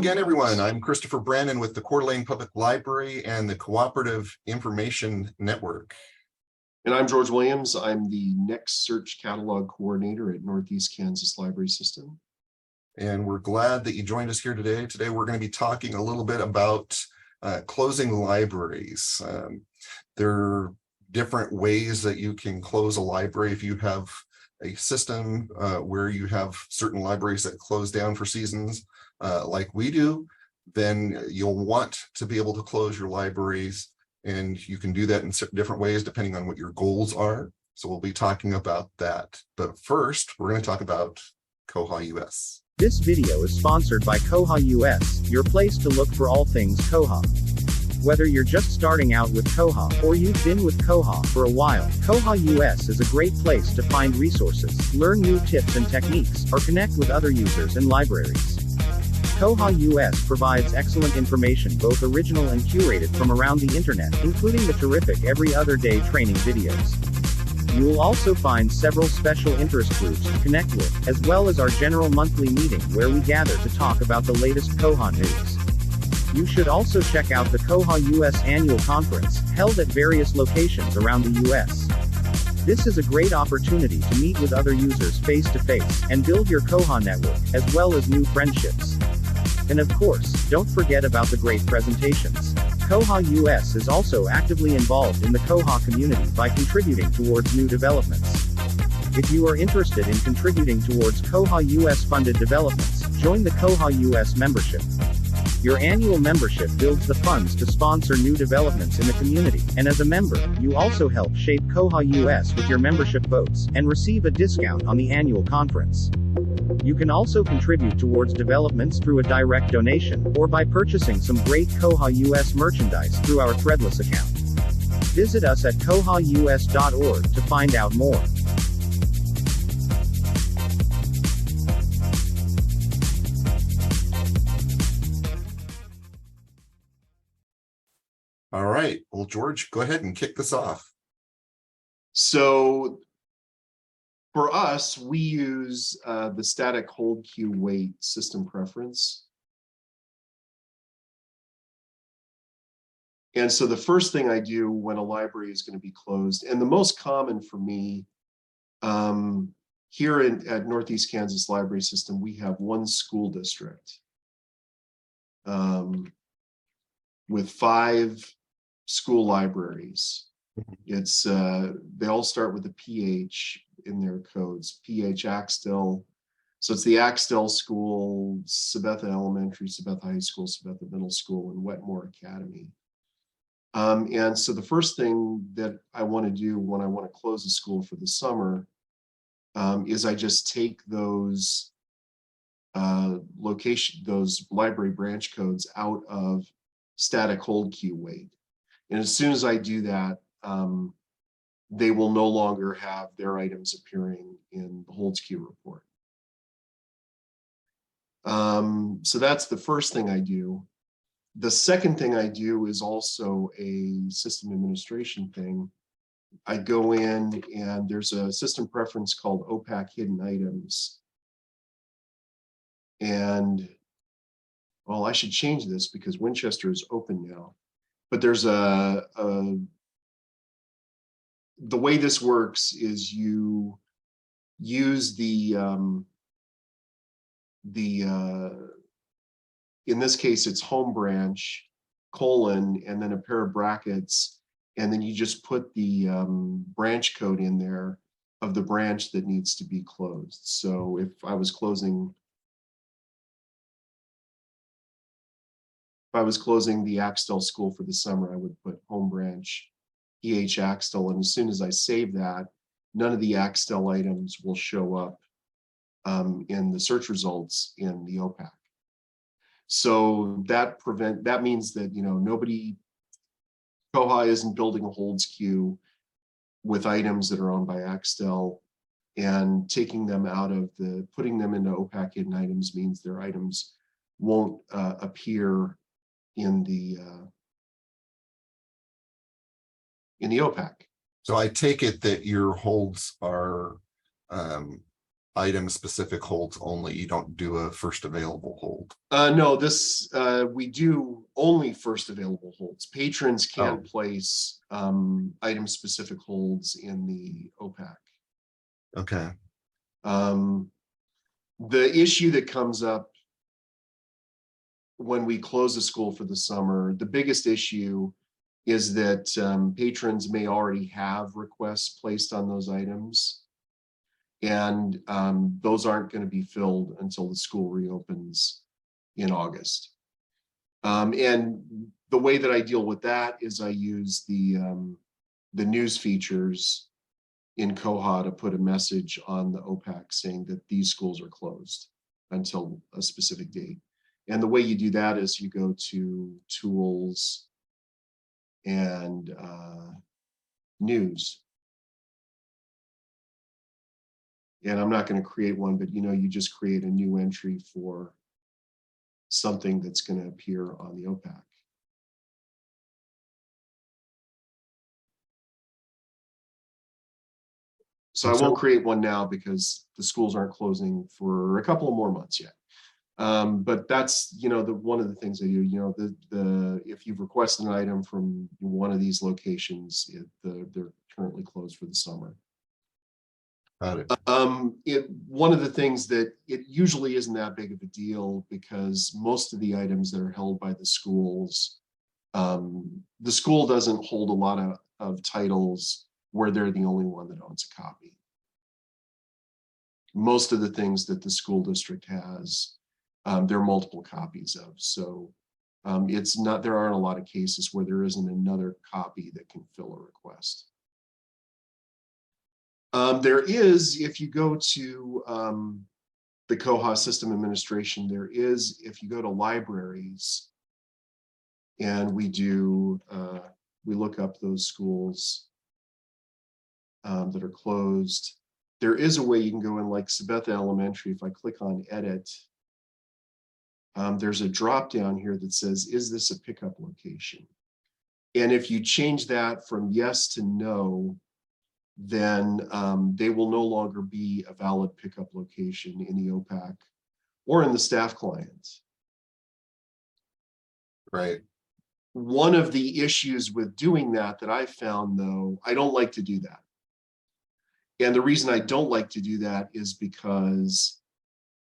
again, everyone. I'm Christopher Brannon with the Coeur d'Alene Public Library and the Cooperative Information Network. And I'm George Williams. I'm the Next Search Catalog Coordinator at Northeast Kansas Library System. And we're glad that you joined us here today. Today, we're going to be talking a little bit about closing libraries. There are different ways that you can close a library. If you have a system where you have certain libraries that close down for seasons, like we do, then you'll want to be able to close your libraries, and you can do that in different ways depending on what your goals are. So we'll be talking about that. But first, we're going to talk about koha-US. This video is sponsored by koha-US, your place to look for all things Koha. Whether you're just starting out with Koha or you've been with Koha for a while, koha-US is a great place to find resources, learn new tips and techniques, or connect with other users and libraries. Koha-US provides excellent information, both original and curated from around the internet, including the terrific every other day training videos. You will also find several special interest groups to connect with, as well as our general monthly meeting where we gather to talk about the latest Koha news. You should also check out the koha-US annual conference, held at various locations around the US. This is a great opportunity to meet with other users face-to-face, and build your Koha network, as well as new friendships. And of course, don't forget about the great presentations. Koha-US is also actively involved in the Koha community by contributing towards new developments. If you are interested in contributing towards Koha-US funded developments, join the Koha-US membership. Your annual membership builds the funds to sponsor new developments in the community, and as a member, you also help shape Koha-US with your membership votes, and receive a discount on the annual conference. You can also contribute towards developments through a direct donation, or by purchasing some great koha-US merchandise through our Threadless account. Visit us at koha-us.org to find out more. All right. Well, George, go ahead and kick this off. So for us, we use the static hold queue wait system preference. And so the first thing I do when a library is going to be closed, and the most common for me, here at Northeast Kansas Library System, we have one school district with 5 school libraries. It's they all start with a PH in their codes. PH Axtell. So it's the Axtell School, Sabetha Elementary, Sabetha High School, Sabetha Middle School, and Wetmore Academy. And so the first thing that I want to do when I want to close a school for the summer is I just take those those library branch codes out of static hold queue wait. And as soon as I do that, they will no longer have their items appearing in the holds queue report. So that's the first thing I do. The second thing I do is also a system administration thing. I go in and there's a system preference called OPAC hidden items. And well, I should change this because Winchester is open now. But there's the way this works is you use in this case, it's home branch, colon, and then a pair of brackets, and then you just put the branch code in there of the branch that needs to be closed. So if I was closing the Axtell School for the summer, I would put home branch PH Axtell, and as soon as I save that, none of the Axtell items will show up in the search results in the OPAC. So that means that Koha isn't building a holds queue with items that are owned by Axtell, and taking them out of putting them into OPAC hidden items means their items won't appear in the OPAC. So I take it that your holds are item specific holds only. You don't do a first available hold. No, we do only first available holds. Patrons can Oh. place item specific holds in the OPAC. Okay. The issue that comes up when we close the school for the summer, the biggest issue is that patrons may already have requests placed on those items. And those aren't going to be filled until the school reopens in August. And the way that I deal with that is I use the news features in Koha to put a message on the OPAC saying that these schools are closed until a specific date. And the way you do that is you go to tools and news. And I'm not going to create one, but you just create a new entry for something that's going to appear on the OPAC. So I won't create one now because the schools aren't closing for a couple of more months yet. But that's, one of the things I do, if you've requested an item from one of these locations, they're currently closed for the summer. Got it. One of the things that it usually isn't that big of a deal because most of the items that are held by the schools, the school doesn't hold a lot of titles where they're the only one that owns a copy. Most of the things that the school district has, there are multiple copies of. So there aren't a lot of cases where there isn't another copy that can fill a request. There is, if you go to the Koha system administration, if you go to libraries and we look up those schools that are closed, there is a way you can go in, like Sabetha Elementary. If I click on edit, there's a drop down here that says, is this a pickup location? And if you change that from yes to no, then they will no longer be a valid pickup location in the OPAC or in the staff client. Right. One of the issues with doing that I found, though, I don't like to do that. And the reason I don't like to do that is because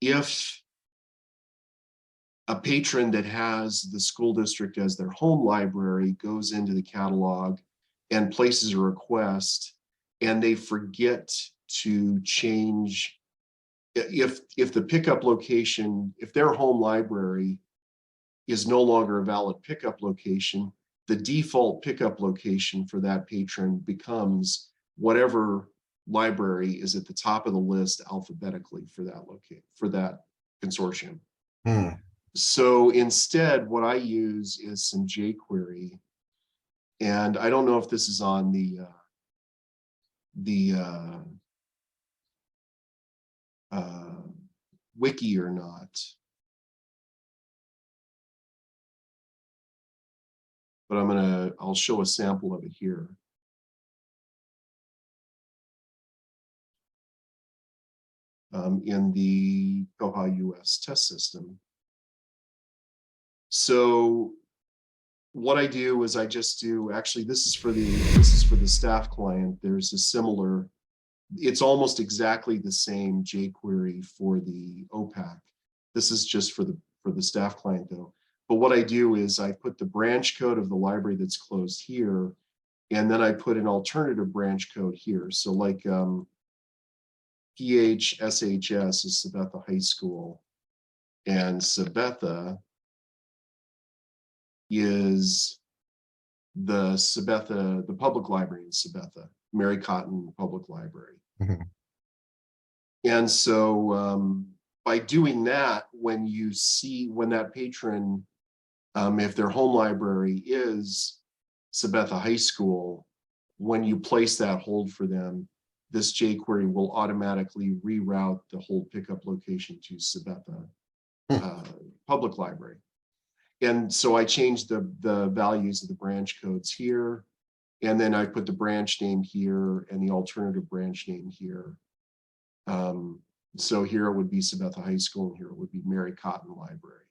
if a patron that has the school district as their home library goes into the catalog and places a request, and they forget to change, if the pickup location, if their home library is no longer a valid pickup location, the default pickup location for that patron becomes whatever library is at the top of the list alphabetically for that consortium. So instead, what I use is some jQuery, and I don't know if this is on the wiki or not, but I'll show a sample of it here. In the koha-US test system. So what I do is I just do, actually, this is for the staff client. There's a similar, it's almost exactly the same jQuery for the OPAC. This is just for the staff client though. But what I do is I put the branch code of the library that's closed here, and then I put an alternative branch code here. So like PHSHS is Sabetha High School, and Sabetha is the public library in Sabetha, Mary Cotton Public Library. Mm-hmm. And so by doing that, when that patron, if their home library is Sabetha High School, when you place that hold for them, this jQuery will automatically reroute the hold pickup location to Sabetha Public Library. And so I changed the values of the branch codes here, and then I put the branch name here and the alternative branch name here. So here it would be Sabetha High School, and here it would be Mary Cotton Library.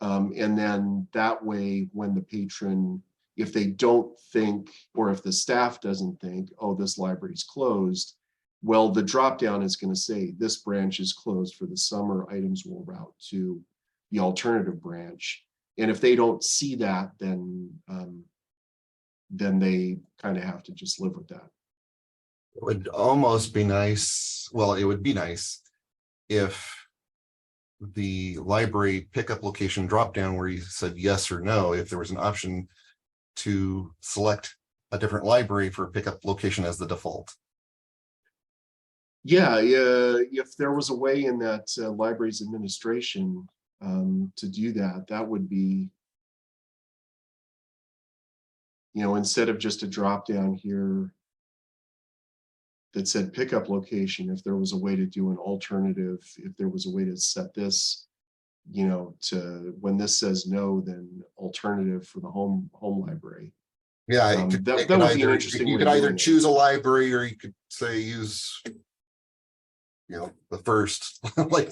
And then that way, when the patron, if they don't think, or if the staff doesn't think, oh, this library's closed, well, the drop down is going to say this branch is closed for the summer. Items will route to the alternative branch. And if they don't see that, then they kind of have to just live with that. It would almost be nice. Well, it would be nice if the library pickup location drop down where you said yes or no, if there was an option to select a different library for a pickup location as the default. Yeah, if there was a way in that library's administration to do that, that would be, instead of just a drop down here that said pickup location, if there was a way to do an alternative, if there was a way to set this, to when this says no, then alternative for the home library. Yeah, that would be an interesting way. You could either choose a library, or you could say use, the first, like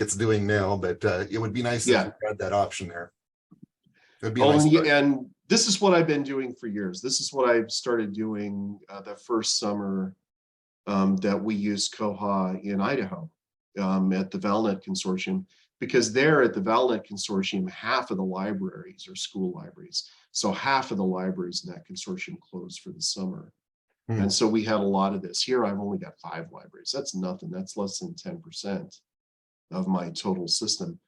it's doing now. But it would be nice if you had that option there. It would be nice. And this is what I've been doing for years. This is what I've started doing the first summer that we used Koha in Idaho at the ValNet Consortium, because there at the ValNet Consortium, half of the libraries are school libraries. So half of the libraries in that consortium closed for the summer. And so we had a lot of this. Here I've only got 5 libraries. That's nothing. That's less than 10% of my total system.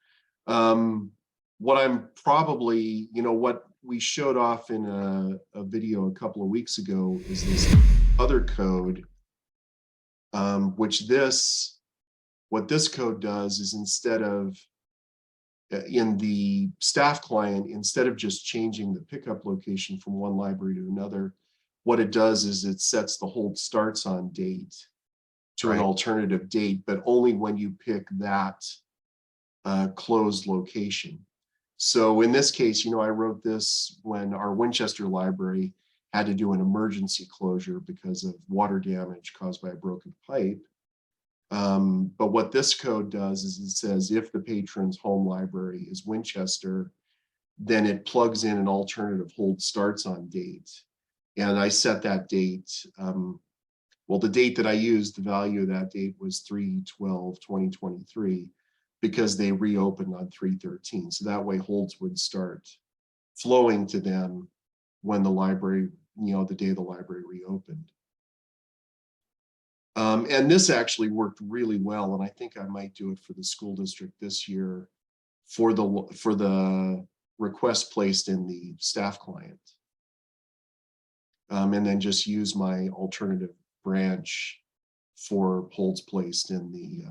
What I'm probably, what we showed off in a video a couple of weeks ago is this other code, what this code does is, instead of in the staff client, instead of just changing the pickup location from one library to another, what it does is it sets the hold starts on date to an alternative date, but only when you pick that closed location. So in this case, I wrote this when our Winchester library had to do an emergency closure because of water damage caused by a broken pipe. But what this code does is it says if the patron's home library is Winchester, then it plugs in an alternative hold starts on date. And I set that date. Well, the date that I used, the value of that date was 3/12/2023, because they reopened on 3/13. So that way holds would start flowing to them when the library, the day the library reopened. And this actually worked really well, and I think I might do it for the school district this year for the request placed in the staff client. And then just use my alternative branch for holds placed in the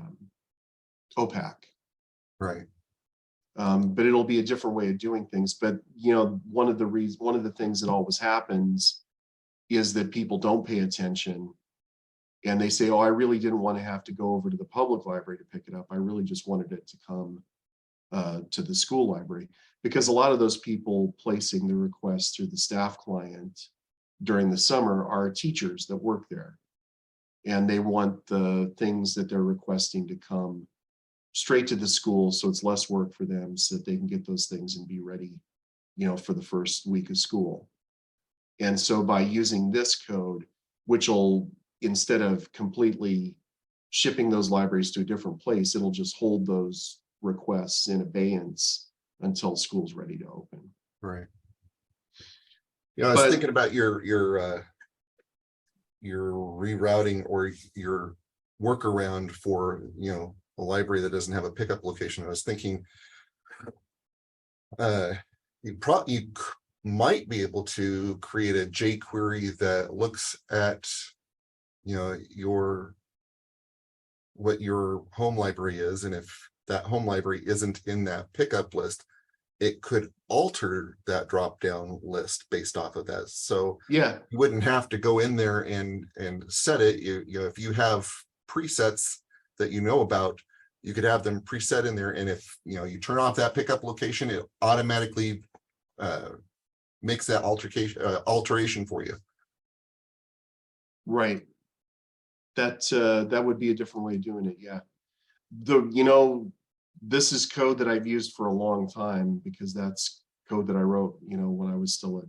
OPAC. Right. But it'll be a different way of doing things. But one of the things that always happens is that people don't pay attention, and they say, oh, I really didn't want to have to go over to the public library to pick it up. I really just wanted it to come to the school library, because a lot of those people placing the request through the staff client during the summer are teachers that work there, and they want the things that they're requesting to come straight to the school, so it's less work for them, so that they can get those things and be ready, for the first week of school. And so by using this code, which will, instead of completely shipping those libraries to a different place, it'll just hold those requests in abeyance until school's ready to open. Right. I was thinking about your rerouting or your workaround for, a library that doesn't have a pickup location. I was thinking you might be able to create a jQuery that looks at, what your home library is, and if that home library isn't in that pickup list, it could alter that drop down list based off of that. So yeah, you wouldn't have to go in there and set it. If you have presets that about, you could have them preset in there, and if you turn off that pickup location, it automatically makes that alteration for you. Right. That would be a different way of doing it. Yeah. This is code that I've used for a long time because that's code that I wrote, when I was still at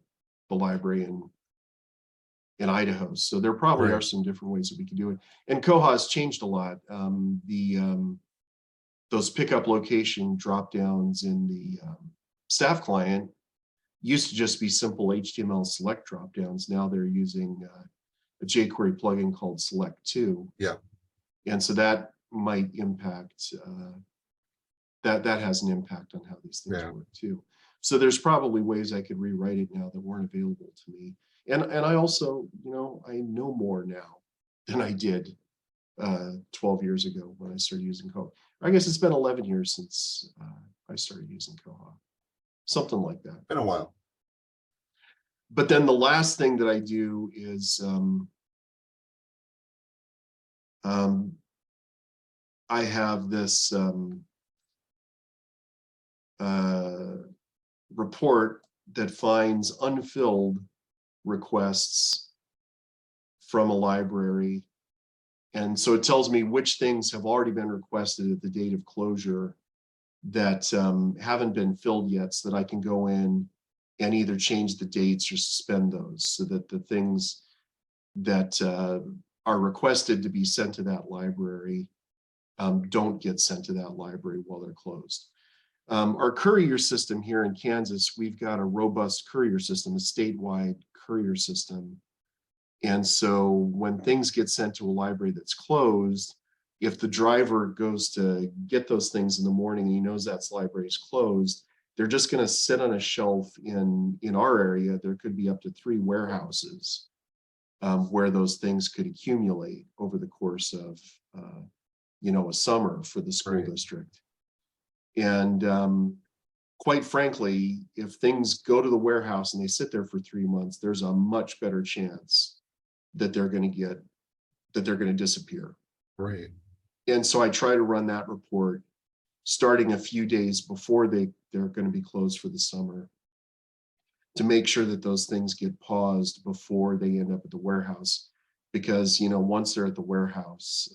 the library in Idaho. So there probably are some different ways that we can do it. And Koha has changed a lot. Those pickup location drop downs in the staff client used to just be simple HTML select drop downs. Now they're using a jQuery plugin called Select2. Yeah. And so that might impact, that has an impact on how these things work too. So there's probably ways I could rewrite it now that weren't available to me. And I also, I know more now than I did 12 years ago when I started using Koha. I guess it's been 11 years since I started using Koha, something like that. Been a while. But then the last thing that I do is I have this report that finds unfilled requests from a library. And so it tells me which things have already been requested at the date of closure that haven't been filled yet, so that I can go in and either change the dates or suspend those, so that the things that are requested to be sent to that library don't get sent to that library while they're closed. Our courier system here in Kansas, we've got a robust courier system, a statewide courier system. And so when things get sent to a library that's closed, if the driver goes to get those things in the morning and he knows that library is closed, they're just going to sit on a shelf in our area. There could be up to 3 warehouses where those things could accumulate over the course of a summer for the school district. And quite frankly, if things go to the warehouse and they sit there for 3 months, there's a much better chance that they're going to disappear. Right. And so I try to run that report starting a few days before they're going to be closed for the summer, to make sure that those things get paused before they end up at the warehouse. Because, once they're at the warehouse,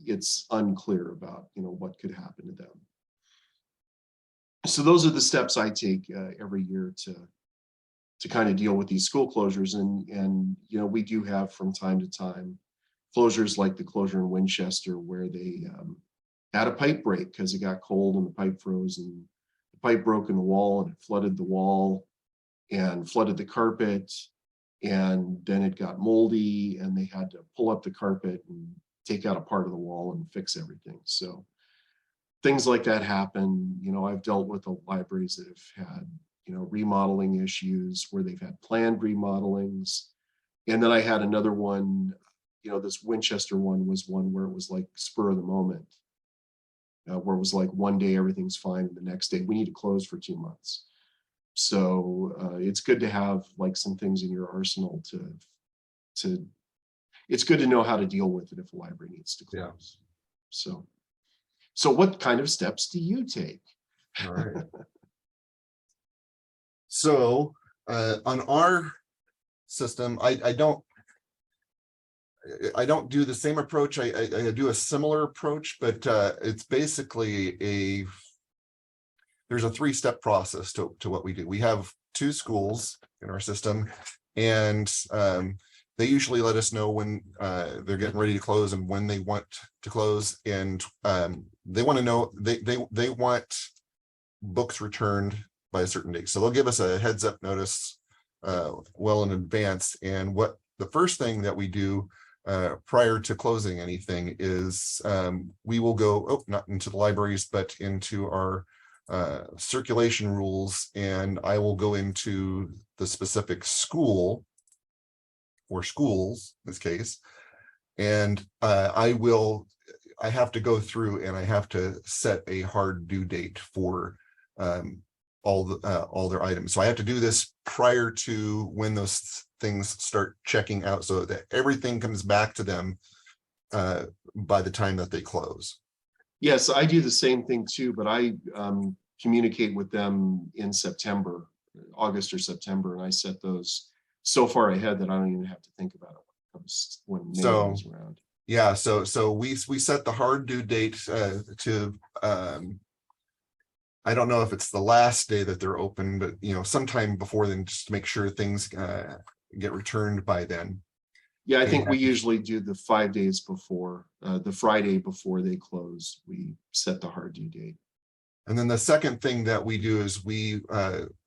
it's unclear about, what could happen to them. So those are the steps I take every year to kind of deal with these school closures. And we do have from time to time closures, like the closure in Winchester, where they had a pipe break because it got cold and the pipe froze, and the pipe broke in the wall and it flooded the wall and flooded the carpet. And then it got moldy and they had to pull up the carpet and take out a part of the wall and fix everything. So things like that happen. I've dealt with the libraries that have had, remodeling issues where they've had planned remodelings. And then I had another one, this Winchester one was one where it was like spur of the moment, where it was like one day everything's fine and the next day we need to close for 2 months. So it's good to have like some things in your arsenal to it's good to know how to deal with it if a library needs to close. Yeah. So what kind of steps do you take? All right. So on our system, I don't do the same approach. I do a similar approach, but it's basically there's a 3-step process to what we do. We have 2 schools in our system, and they usually let us know when they're getting ready to close and when they want to close. And they want to know, they want books returned by a certain date. So they'll give us a heads up notice well in advance. And what the first thing that we do prior to closing anything is we will go, not into the libraries, but into our circulation rules. And I will go into the specific school or schools in this case. And I have to go through and I have to set a hard due date for all their items. So I have to do this prior to when those things start checking out, so that everything comes back to them by the time that they close. Yes, I do the same thing too, but I communicate with them in September, August or September, and I set those so far ahead that I don't even have to think about it when May comes around. Yeah, so we set the hard due date to I don't know if it's the last day that they're open, but sometime before then, just to make sure things get returned by then. Yeah, I think we And usually do the 5 days before, the Friday before they close, we set the hard due date. and then the second thing that we do is we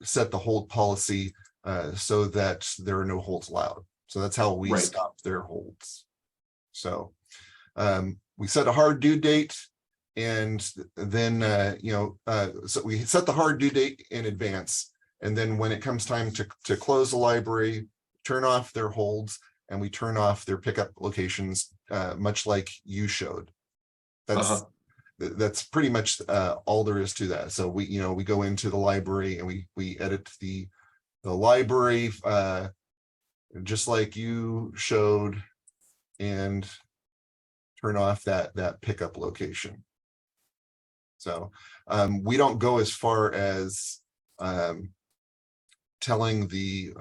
set the hold policy so that there are no holds allowed. So that's how we Right. stop their holds. So we set a hard due date, and then so we set the hard due date in advance, and then when it comes time to close the library, turn off their holds, and we turn off their pickup locations, much like you showed. That's pretty much all there is to that. So we go into the library and we edit the library just like you showed, and turn off that pickup location. So we don't go as far as telling the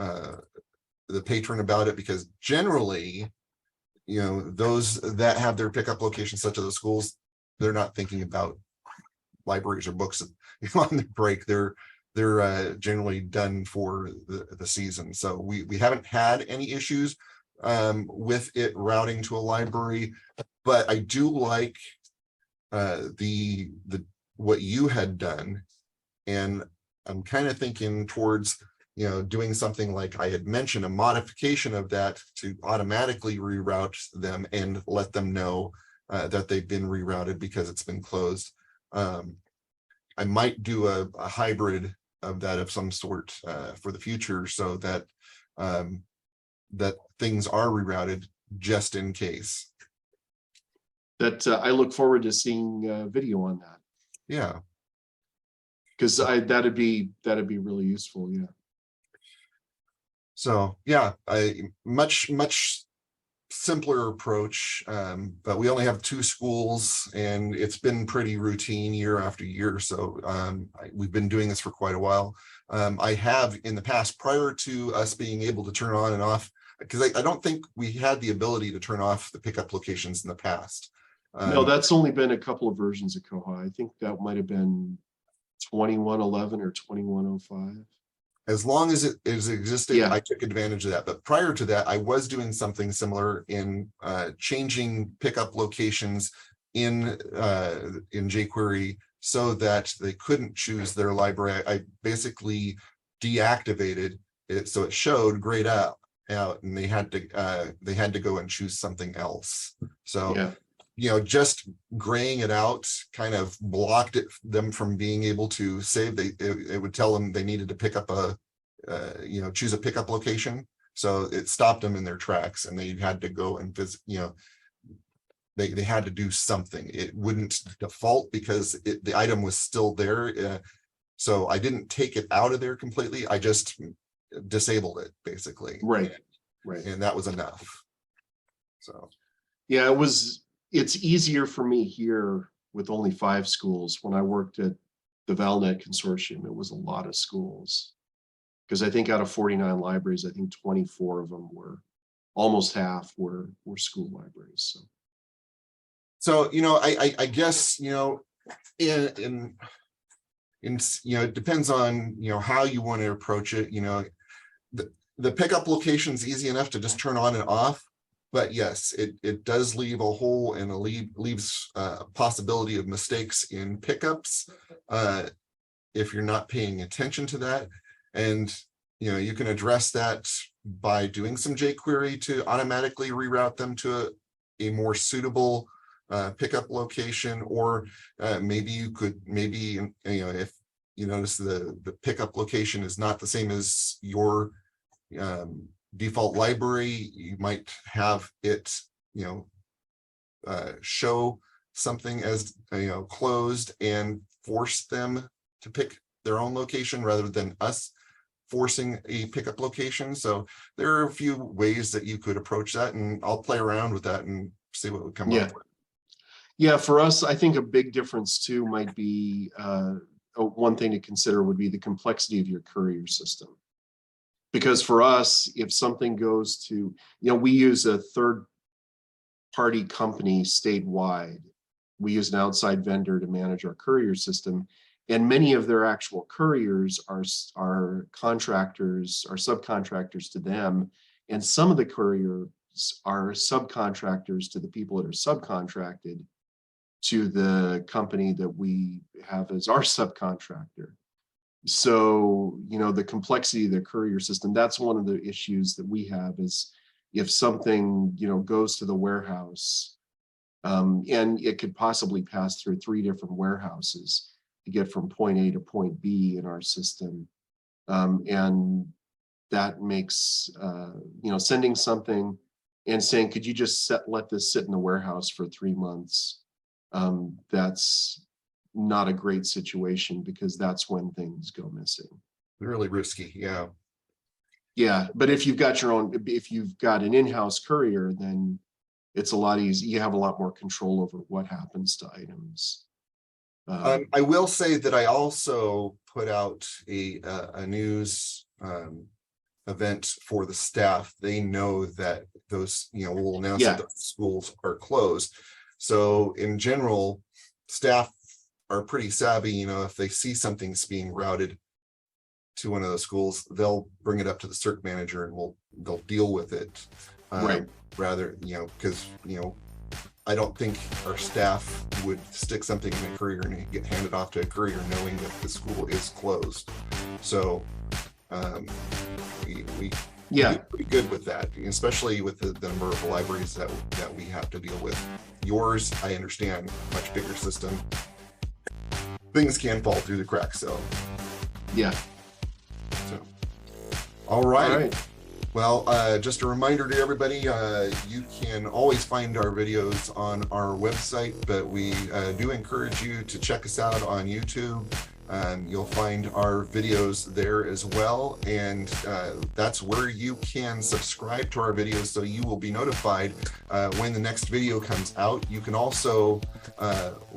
patron about it, because generally, those that have their pickup locations such as the schools, they're not thinking about libraries or books on the break. They're generally done for the season. So we haven't had any issues with it routing to a library, but I do like the what you had done, and I'm kind of thinking towards doing something like I had mentioned, a modification of that to automatically reroute them and let them know that they've been rerouted because it's been closed. I might do a hybrid of that of some sort for the future, so that that things are rerouted just in case. That I look forward to seeing video on that. Yeah, because that'd be really useful. Yeah. so yeah, much simpler approach, but we only have 2 schools, and it's been pretty routine year after year. So we've been doing this for quite a while. I have in the past, prior to us being able to turn on and off, because I don't think we had the ability to turn off the pickup locations in the past. No, that's only been a couple of versions of Koha. I think that might have been 2111 or 2105. As long as it is existing, Yeah. I took advantage of that. But prior to that, I was doing something similar in changing pickup locations in jQuery so that they couldn't choose their library. I basically deactivated it so it showed grayed out, and they had to go and choose something else. So yeah. Just graying it out kind of blocked them from being able to save. It would tell them they needed to pick up choose a pickup location. So it stopped them in their tracks, and they had to go and visit, they had to do something. It wouldn't default because the item was still there. So I didn't take it out of there completely. I just disabled it basically. Right. And that was enough. So yeah, it's easier for me here with only 5 schools. When I worked at the ValNet consortium, it was a lot of schools, because I think out of 49 libraries, I think 24 of them were, almost half were school libraries. So I guess in it depends on how you want to approach it. The pickup location is easy enough to just turn on and off. But yes, it does leave a hole, and it leaves a possibility of mistakes in pickups if you're not paying attention to that. And you can address that by doing some jQuery to automatically reroute them to a more suitable pickup location, or maybe you could if you notice the pickup location is not the same as your default library, you might have it show something as closed and force them to pick their own location rather than us forcing a pickup location. So there are a few ways that you could approach that, and I'll play around with that and see what would come up with. Yeah, for us, I think a big difference too might be one thing to consider would be the complexity of your courier system. Because for us, if something goes to, we use a party company statewide. We use an outside vendor to manage our courier system, and many of their actual couriers are contractors, are subcontractors to them, and some of the couriers are subcontractors to the people that are subcontracted to the company that we have as our subcontractor. So, you know, the complexity of the courier system, that's one of the issues that we have, is if something, you know, goes to the warehouse, and it could possibly pass through 3 different warehouses to get from point A to point B in our system. And that makes, you know, sending something and saying, could you just let this sit in the warehouse for 3 months? That's not a great situation, because that's when things go missing. Really risky. Yeah. Yeah, but if you've got your own, if you've got an in-house courier, then it's a lot easier. You have a lot more control over what happens to items. I will say that I also put out a news event for the staff. They know that those, you know, we'll announce that the schools are closed. So in general, staff are pretty savvy. You know, if they see something's being routed to one of those schools, they'll bring it up to the CERT manager and they'll deal with it. Right. Rather, you know, because, you know, I don't think our staff would stick something in a courier and get handed off to a courier knowing that the school is closed. So we do pretty good with that, especially with the number of libraries that we have to deal with. Yours, I understand, much bigger system. Things can fall through the cracks. So yeah. So all right. All right. Well, just a reminder to everybody, you can always find our videos on our website, but we do encourage you to check us out on YouTube. You'll find our videos there as well, and that's where you can subscribe to our videos so you will be notified when the next video comes out. You can also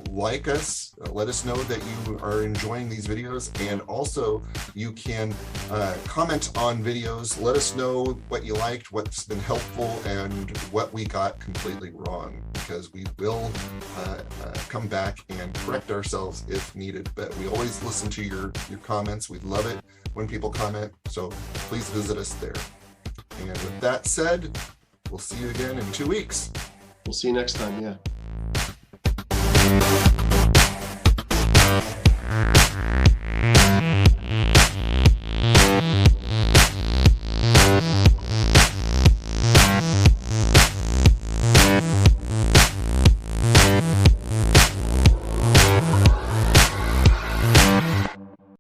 like us, let us know that you are enjoying these videos, and also you can comment on videos, let us know what you liked, what's been helpful, and what we got completely wrong, because we will come back and correct ourselves if needed. But we always listen to your comments. We love it when people comment, so please visit us there. And with that said, we'll see you again in 2 weeks. We'll see you next time. Yeah.